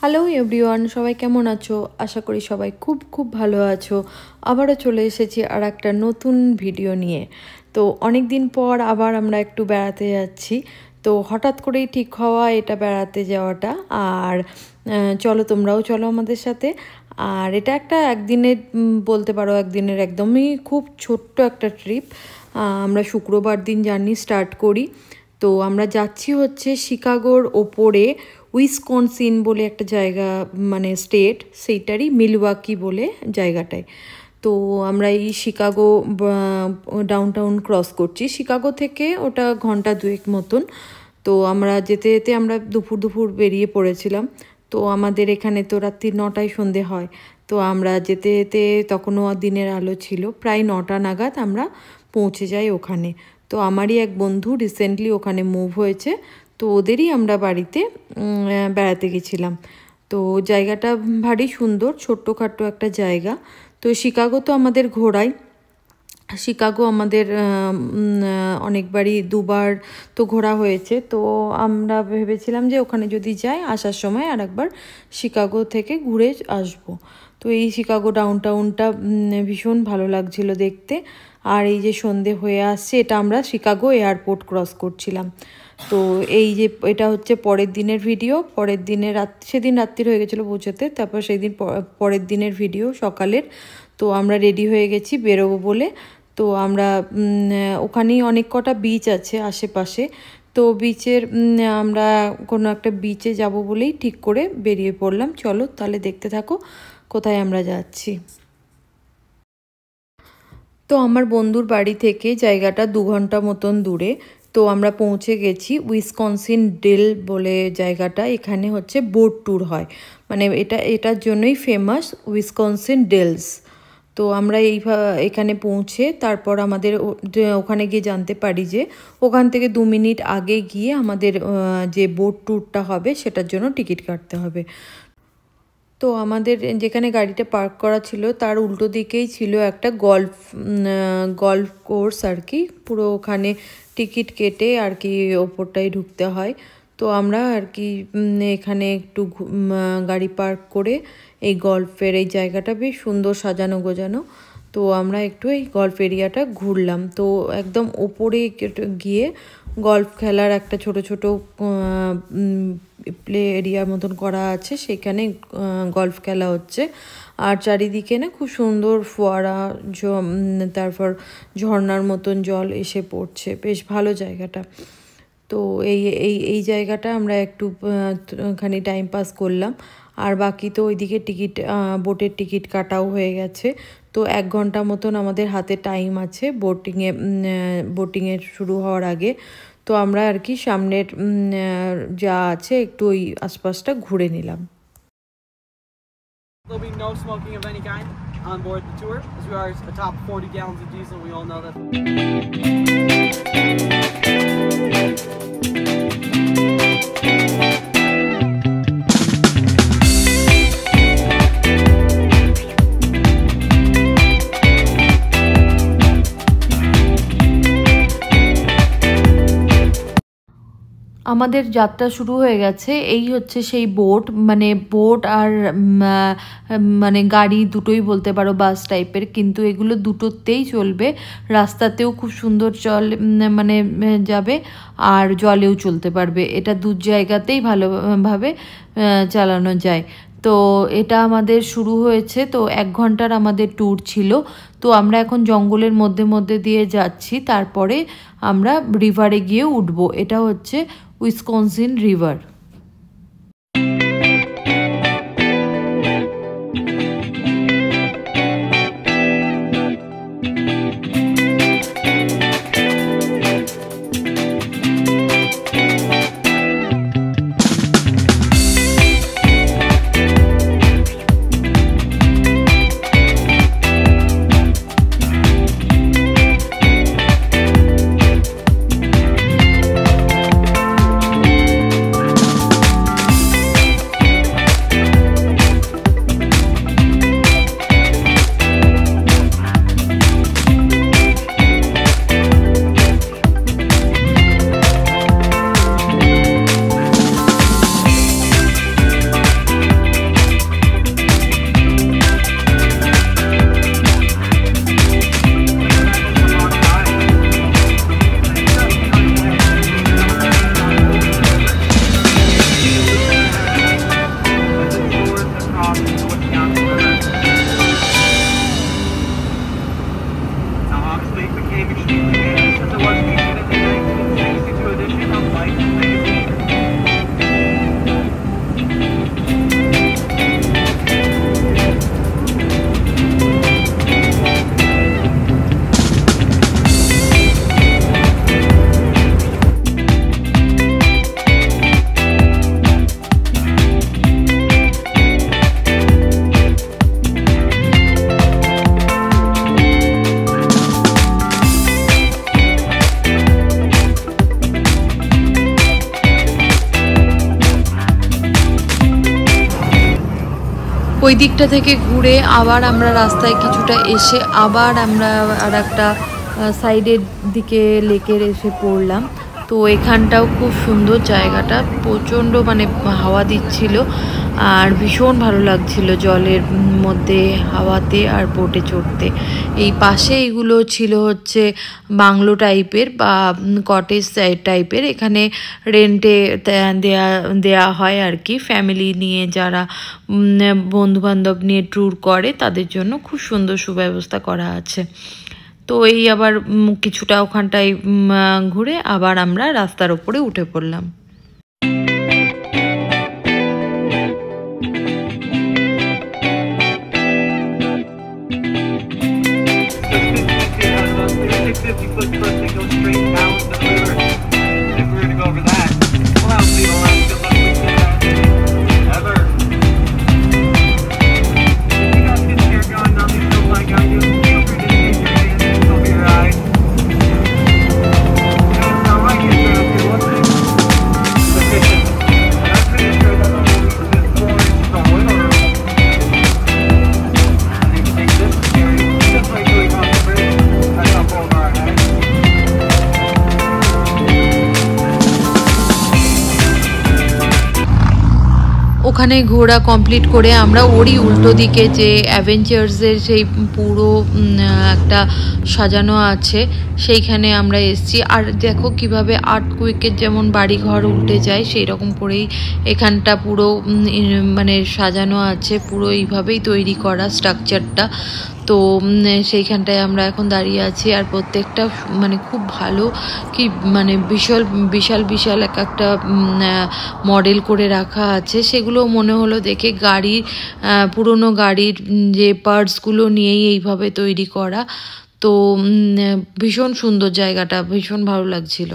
Hello everyone, সবাই কেমন আছো? আশা করি সবাই খুব খুব ভালো আছো। আবারও চলে এসেছি আর একটা নতুন ভিডিও নিয়ে। তো অনেক দিন পর আবার আমরা একটু বেড়াতে যাচ্ছি। তো হঠাৎ করেই ঠিক হওয়া এটা বেড়াতে যাওয়াটা। আর চলো, তোমরাও চলো আমাদের সাথে। আর এটা একটা একদিনের বলতে পারো, একদিনের একদমই খুব ছোট্ট একটা ট্রিপ। আমরা শুক্রবার দিন জার্নি স্টার্ট করি। তো আমরা যাচ্ছি হচ্ছে শিকাগোর ওপরে উইসকনসিন বলে একটা জায়গা, মানে স্টেট, সেইটারই মিলওয়াকি বলে জায়গাটায়। তো আমরা এই শিকাগো ডাউনটাউন ক্রস করছি। শিকাগো থেকে ওটা ঘন্টা দুয়েক মতন। তো আমরা যেতে যেতে আমরা দুপুর বেরিয়ে পড়েছিলাম। তো আমাদের এখানে তো রাত্রি 9টায় সন্ধে হয়। তো আমরা যেতে যেতে তখনও দিনের আলো ছিল, প্রায় 9টা নাগাদ আমরা পৌঁছে যাই ওখানে। তো আমারই এক বন্ধু রিসেন্টলি ওখানে মুভ হয়েছে, তো ওদেরই আমরা বাড়িতে বেড়াতে গেছিলাম। তো জায়গাটা ভারী সুন্দর, ছোট্টখাট্টো একটা জায়গা। তো শিকাগো তো আমাদের ঘোরাই। শিকাগো আমাদের অনেকবারই, দুবার তো ঘোরা হয়েছে। তো আমরা ভেবেছিলাম যে ওখানে যদি যাই, আসার সময় আর একবার শিকাগো থেকে ঘুরে আসবো। তো এই শিকাগো ডাউনটাউনটা ভীষণ ভালো লাগছিল দেখতে। আর এই যে সন্ধে হয়ে আসছে, এটা আমরা শিকাগো এয়ারপোর্ট ক্রস করছিলাম। তো এই যে এটা হচ্ছে পরের দিনের ভিডিও। পরের দিনের সেদিন রাত্রির হয়ে গেছিলো পৌঁছতে, তারপর সেই দিন পরের দিনের ভিডিও সকালের। তো আমরা রেডি হয়ে গেছি বেরোবো বলে। তো আমরা ওখানেই অনেক কটা বিচ আছে আশেপাশে। তো বিচের আমরা কোনো একটা বিচে যাব বলেই ঠিক করে বেরিয়ে পড়লাম। চলো তাহলে দেখতে থাকো কোথায় আমরা যাচ্ছি। তো আমার বন্ধুর বাড়ি থেকে জায়গাটা 2 ঘন্টা মতন দূরে। তো আমরা পৌঁছে গেছি উইসকনসিন ডেল বলে জায়গাটা। এখানে হচ্ছে বোট ট্যুর হয়, মানে এটার জন্যই ফেমাস উইসকনসিন ডেলস। তো আমরা এখানে পৌঁছে তারপর আমাদের ওখানে গিয়ে জানতে পারি যে ওখান থেকে 2 মিনিট আগে গিয়ে আমাদের যে বোট ট্যুরটা হবে সেটার জন্য টিকিট কাটতে হবে। তো আমাদের যেখানে গাড়িটা পার্ক করা ছিল তার উল্টো দিকেই ছিল একটা গল্ফ কোর্স আর কি। পুরো ওখানে টিকিট কেটে আর কি ওপরটাই ঢুকতে হয়। তো আমরা আর কি এখানে একটু গাড়ি পার্ক করে এই গল্ফের এই জায়গাটা বেশ সুন্দর সাজানো গোজানো। তো আমরা একটু এই গল্ফ এরিয়াটা ঘুরলাম। তো একদম ওপরে গিয়ে গল্ফ খেলার একটা ছোট প্লে এরিয়ার মতন করা আছে, সেখানে গল্ফ খেলা হচ্ছে। আর চারিদিকে না খুব সুন্দর ফোয়ারা, তারপর ঝর্ণার মতন জল এসে পড়ছে, বেশ ভালো জায়গাটা। তো এই জায়গাটা আমরা একটু খানি টাইম পাস করলাম। আর বাকি তো ওইদিকে বোটের টিকিট কাটাও হয়ে গেছে। তো 1 ঘন্টা মতন আমাদের হাতে টাইম আছে বোটিংয়ের শুরু হওয়ার আগে। তো আমরা আর কি সামনের যা আছে একটু ওই আশপাশটা ঘুরে নিলাম। There'll be no smoking of any kind on board the tour, as we are atop 40 gallons of diesel. We all know that. আমাদের যাত্রা শুরু হয়ে গেছে। এই হচ্ছে সেই বোট আর মানে গাড়ি দুটোই বলতে পারো, বাস টাইপের, কিন্তু এগুলো দুটোতেই চলবে। রাস্তাতেও খুব সুন্দর মানে যাবে, আর জলেও চলতে পারবে। এটা 2 জায়গাতেই ভালোভাবে চালানো যায়। তো এটা আমাদের শুরু হয়েছে। তো 1 ঘন্টার আমাদের ট্যুর ছিল। তো আমরা এখন জঙ্গলের মধ্যে দিয়ে যাচ্ছি। তারপরে আমরা রিভারে গিয়ে উঠবো। এটা হচ্ছে উইসকনসিন রিভার। ওই দিকটা থেকে ঘুরে আবার আমরা রাস্তায় কিছুটা এসে আবার আমরা আর একটা সাইডের দিকে লেকের এসে পড়লাম। তো এখানটাও খুব সুন্দর জায়গাটা, প্রচণ্ড মানে হাওয়া দিচ্ছিল আর ভীষণ ভালো লাগছিল জলের মধ্যে হাওয়াতে আর বোটে চড়তে। এই পাশে এইগুলো ছিল হচ্ছে বাংলো টাইপের বা কটেজ টাইপের, এখানে রেন্টে দেয়া হয় আর কি, ফ্যামিলি নিয়ে যারা বন্ধুবান্ধব নিয়ে ট্যুর করে তাদের জন্য খুব সুন্দর সুব্যবস্থা করা আছে। তো এই আবার কিছুটা ওখানটায় ঘুরে আবার আমরা রাস্তার উপরে উঠে পড়লাম। ওখানে ঘোরা কমপ্লিট করে আমরা ওরই উল্টো দিকে যে অ্যাভেঞ্চার্সের সেই পুরো একটা সাজানো আছে সেইখানে আমরা এসেছি। আর দেখো কিভাবে আর্থকুইকের যেমন বাড়ি ঘর উল্টে যায় সেই রকম করেই এখানটা পুরো মানে সাজানো আছে, পুরো এইভাবেই তৈরি করা স্ট্রাকচারটা। তো সেইখানটায় আমরা এখন দাঁড়িয়ে আছি আর প্রত্যেকটা মানে খুব ভালো কি মানে বিশাল বিশাল এক একটা মডেল করে রাখা আছে। সেগুলো মনে হলো দেখে গাড়ির পুরনো গাড়ির যে পার্টসগুলো নিয়েই এইভাবে তৈরি করা। তো ভীষণ সুন্দর জায়গাটা, ভীষণ ভালো লাগছিল।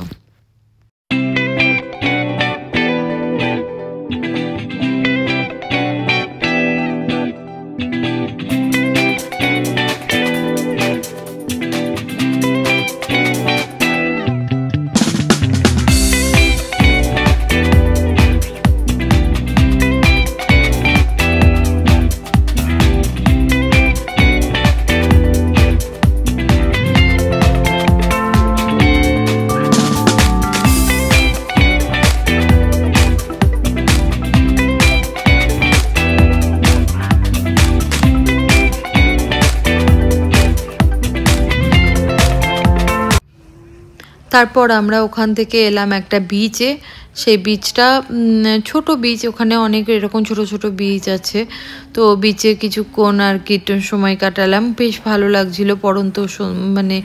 তারপর আমরা ওখান থেকে এলাম একটা বিচে। সেই বিচটা ছোট বিচ, ওখানে অনেক এরকম ছোট ছোট বিচ আছে। তো বিচে কিছুক্ষণ আর কি সময় কাটালাম, বেশ ভালো লাগছিল। পরন্ত মানে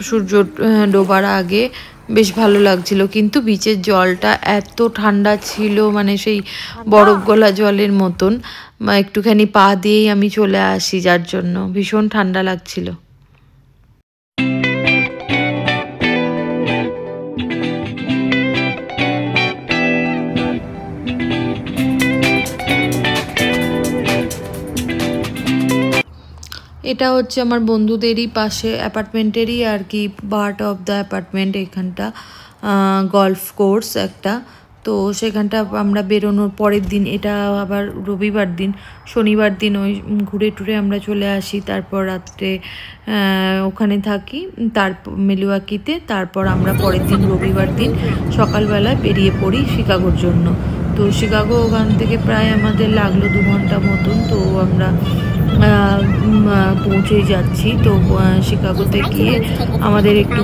সূর্য ডোবার আগে বেশ ভালো লাগছিল, কিন্তু বিচের জলটা এত ঠান্ডা ছিল, মানে সেই বরফ গলা জলের মতন। একটুখানি পা দিয়েই আমি চলে আসি, যার জন্য ভীষণ ঠান্ডা লাগছিল। এটা হচ্ছে আমার বন্ধুদেরই পাশে অ্যাপার্টমেন্টেরই আর কি পার্ট অফ দ্য অ্যাপার্টমেন্ট। এখানটা গলফ কোর্স একটা, তো সেখানটা আমরা বেরোনোর পরের দিন, এটা আবার রবিবার দিন, শনিবার দিন ওই ঘুরে টুরে আমরা চলে আসি। তারপর রাত্রে ওখানে থাকি তারপর মিলওয়াকিতে। তারপর আমরা পরের দিন রবিবার দিন সকালবেলা বেরিয়ে পড়ি শিকাগোর জন্য। তো শিকাগো ওখান থেকে প্রায় আমাদের লাগলো 2 ঘন্টা মতন। তো আমরা পৌঁছেই যাচ্ছি। তো শিকাগোতে গিয়ে আমাদের একটু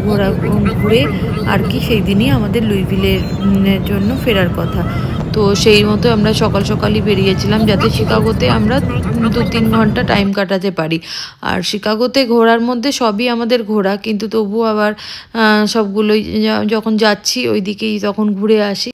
ঘুরে আর কি সেই দিনই আমাদের লুইভিলের জন্য ফেরার কথা। তো সেই মতো আমরা সকাল সকালই বেরিয়েছিলাম, যাতে শিকাগোতে আমরা 2-3 ঘন্টা টাইম কাটাতে পারি। আর শিকাগোতে ঘোরার মধ্যে সবই আমাদের ঘোরা, কিন্তু তবু আবার সবগুলোই যখন যাচ্ছি ওই দিকেই তখন ঘুরে আসি।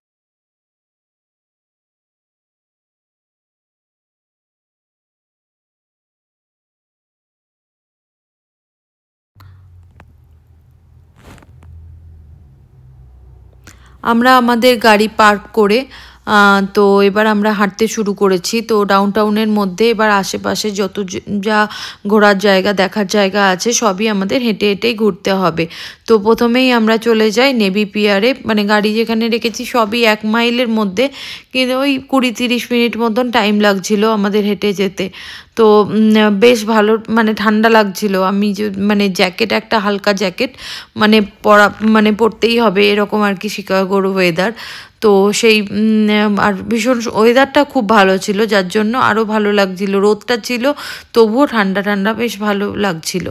আমরা আমাদের গাড়ি পার্ক করে তো এবার আমরা হাঁটতে শুরু করেছি। তো ডাউনটাউনের মধ্যে এবার আশেপাশে যত যা ঘোরার জায়গা দেখার জায়গা আছে সবই আমাদের হেঁটে হেঁটেই ঘুরতে হবে। তো প্রথমেই আমরা চলে যাই নেভি পিয়ারে, মানে গাড়ি যেখানে রেখেছি সবই 1 মাইলের মধ্যে, কিন্তু ওই 20-30 মিনিট মতন টাইম লাগছিল আমাদের হেঁটে যেতে। তো বেশ ভালো, মানে ঠান্ডা লাগছিল। আমি যে মানে জ্যাকেট, একটা হালকা জ্যাকেট মানে পরতেই হবে এরকম আর কি শিকাগোর ওয়েদার। তো সেই আর ভীষণ ওয়েদারটা খুব ভালো ছিল, যার জন্য আরও ভালো লাগছিল। রোদটা ছিল তবুও ঠান্ডা ঠান্ডা বেশ ভালো লাগছিল।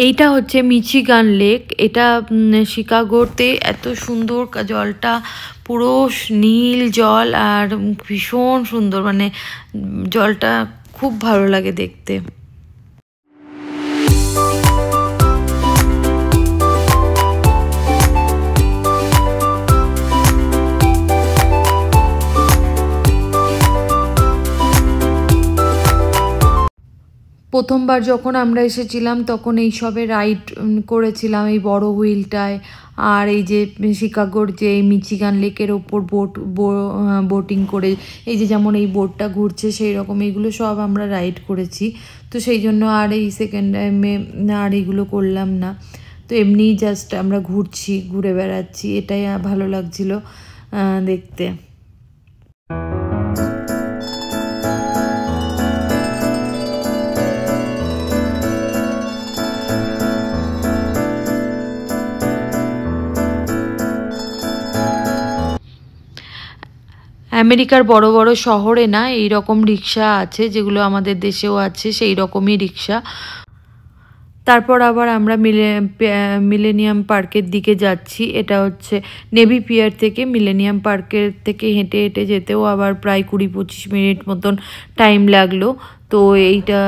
এইটা হচ্ছে মিচিগান লেক। এটা শিকাগোতে এত সুন্দর, জলটা পুরো নীল জল আর ভীষণ সুন্দর, মানে জলটা খুব ভালো লাগে দেখতে। প্রথমবার যখন আমরা এসেছিলাম তখন এই সবে রাইড করেছিলাম এই বড় হুইলটায়, আর এই যে শিকাগোর যে মিচিগান লেকের ওপর বোটিং করে, এই যে যেমন এই বোটটা ঘুরছে সেই রকম এইগুলো সব আমরা রাইড করেছি। তো সেই জন্য আর এই সেকেন্ড টাইমে আর এইগুলো করলাম না। তো এমনি জাস্ট আমরা ঘুরে বেড়াচ্ছি, এটাই ভালো লাগছিল দেখতে। আমেরিকার বড় বড় শহরে না এই রকম রিক্সা আছে, যেগুলো আমাদের দেশেও আছে সেই রকমই রিক্সা। তারপর আবার আমরা মিলেনিয়াম পার্কের দিকে যাচ্ছি। এটা হচ্ছে নেভি পিয়ার থেকে মিলেনিয়াম পার্কের থেকে হেঁটে হেঁটে যেতেও আবার প্রায় 20-25 মিনিট মতন টাইম লাগলো। তো এইটা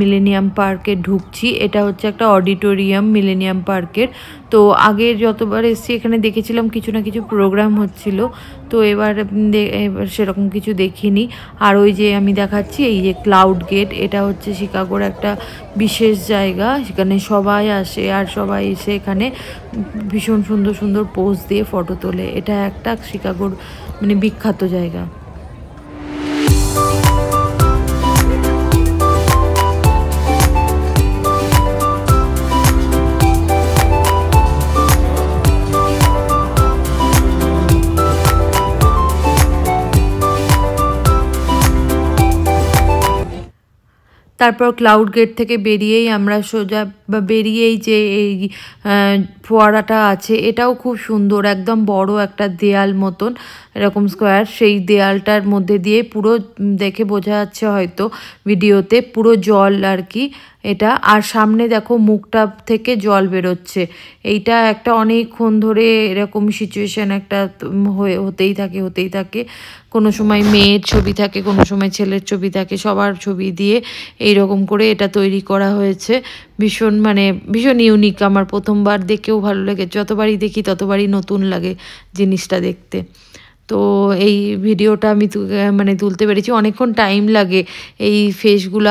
মিলেনিয়াম পার্কে ঢুকছি। এটা হচ্ছে একটা অডিটোরিয়াম মিলেনিয়াম পার্কের। তো আগে যতবার এসেছি এখানে দেখেছিলাম কিছু না কিছু প্রোগ্রাম হচ্ছিল, তো এবার সেরকম কিছু দেখিনি। আর ওই যে আমি দেখাচ্ছি এই যে ক্লাউড গেট, এটা হচ্ছে শিকাগোর একটা বিশেষ জায়গা, সেখানে সবাই আসে আর সবাই এসে এখানে ভীষণ সুন্দর সুন্দর পোজ দিয়ে ফটো তোলে। এটা একটা শিকাগোর মানে বিখ্যাত জায়গা। তারপর ক্লাউড গেট থেকে বেরিয়েই আমরা সোজা বেরিয়েই যে এই ফোয়ারাটা আছে, এটাও খুব সুন্দর, একদম বড় একটা দেয়াল মতন এরকম স্কোয়ার, সেই দেয়ালটার মধ্যে দিয়ে পুরো দেখে বোঝা যাচ্ছে হয়তো ভিডিওতে পুরো জল আর কি এটা। আর সামনে দেখো মুখটা থেকে জল বেরোচ্ছে। এইটা একটা অনেকক্ষণ ধরে এরকম সিচুয়েশন একটা হতেই থাকে। কোনো সময় মেয়ের ছবি থাকে, কোনো সময় ছেলের ছবি থাকে, সবার ছবি দিয়ে এইরকম করে এটা তৈরি করা হয়েছে। ভীষণ ইউনিক। আমার প্রথমবার দেখেও ভালো লাগে, যতবারই দেখি ততবারই নতুন লাগে জিনিসটা দেখতে। তো এই ভিডিওটা আমি তুলতে পেরেছি। অনেকক্ষণ টাইম লাগে, এই ফেসগুলো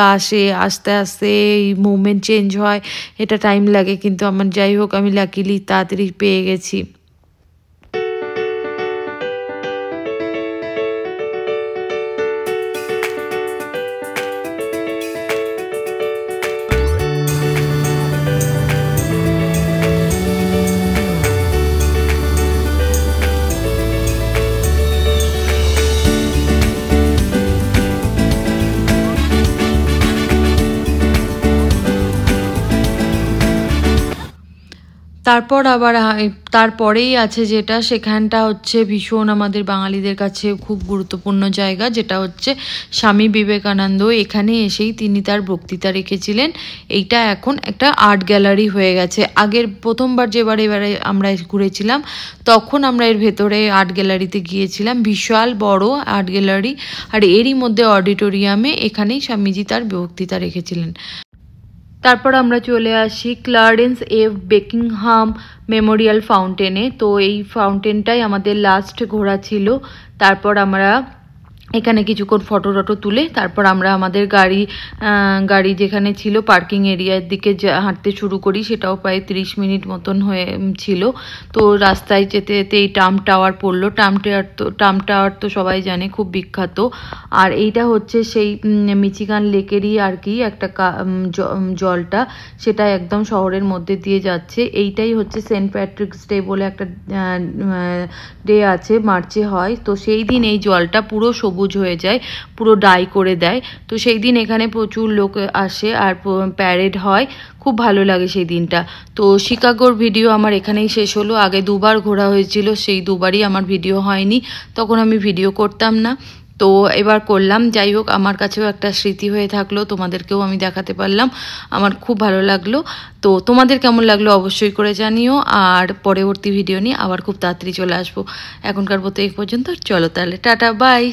আস্তে আস্তে এই মুভমেন্ট চেঞ্জ হয়, এটা টাইম লাগে, কিন্তু আমার যাই হোক আমি লাকিলি তাড়াতাড়ি পেয়ে গেছি। তারপর আবার তারপরেই আছে যেটা, সেখানটা হচ্ছে ভীষণ আমাদের বাঙালিদের কাছে খুব গুরুত্বপূর্ণ জায়গা, যেটা হচ্ছে স্বামী বিবেকানন্দ এখানে এসেই তিনি তার বক্তৃতা রেখেছিলেন। এইটা এখন একটা আর্ট গ্যালারি হয়ে গেছে। আগের প্রথমবার এবারে আমরা ঘুরেছিলাম তখন আমরা এর ভেতরে আর্ট গ্যালারিতে গিয়েছিলাম, বিশাল বড় আর্ট গ্যালারি, আর এরই মধ্যে অডিটোরিয়ামে এখানেই স্বামীজি তার বক্তৃতা রেখেছিলেন। তারপর আমরা চলে আসি ক্লারেন্স এফ বেকিংহাম মেমোরিয়াল ফাউন্টেনে। তো এই ফাউন্টেনটাই আমাদের লাস্ট ঘোরা ছিল। তারপর আমরা এখানে কিছুক্ষণ ফটো টটো তুলে তারপর আমরা আমাদের গাড়ি যেখানে ছিল পার্কিং এরিয়ার দিকে হাঁটতে শুরু করি। সেটাও প্রায় 30 মিনিট মতন হয়ে ছিল। তো রাস্তায় যেতে যেতে এই ট্রাম টাওয়ার পড়লো। ট্রাম টাওয়ার তো সবাই জানে খুব বিখ্যাত। আর এইটা হচ্ছে সেই মিচিগান লেকেরই আর কি একটা জলটা, সেটা একদম শহরের মধ্যে দিয়ে যাচ্ছে। এইটাই হচ্ছে সেন্ট প্যাট্রিকস ডে বলে একটা ডে আছে, মার্চে হয়। তো সেই দিন এই জলটা পুরো সবুজ হয়ে যায়, পুরো ডাই করে দেয়। তো সেই দিন এখানে প্রচুর লোক আসে আর প্যারেড হয়, খুব ভালো লাগে সেই দিনটা। তো শিকাগোর ভিডিও আমার এখানেই শেষ হলো। আগে দুবার ঘোরা হয়েছিল, সেই দুবারই আমার ভিডিও হয়নি, তখন আমি ভিডিও করতাম না। তো এবার করলাম। যাই হোক, আমার কাছেও একটা স্মৃতি হয়ে থাকলো, তোমাদেরকেও আমি দেখাতে পারলাম, আমার খুব ভালো লাগলো। তো তোমাদের কেমন লাগলো অবশ্যই করে জানিও। আর পরবর্তী ভিডিও নিয়ে আবার খুব তাড়াতাড়ি চলে আসবো। এখনকার মতো এই পর্যন্ত, চলো তাহলে টাটা বাই।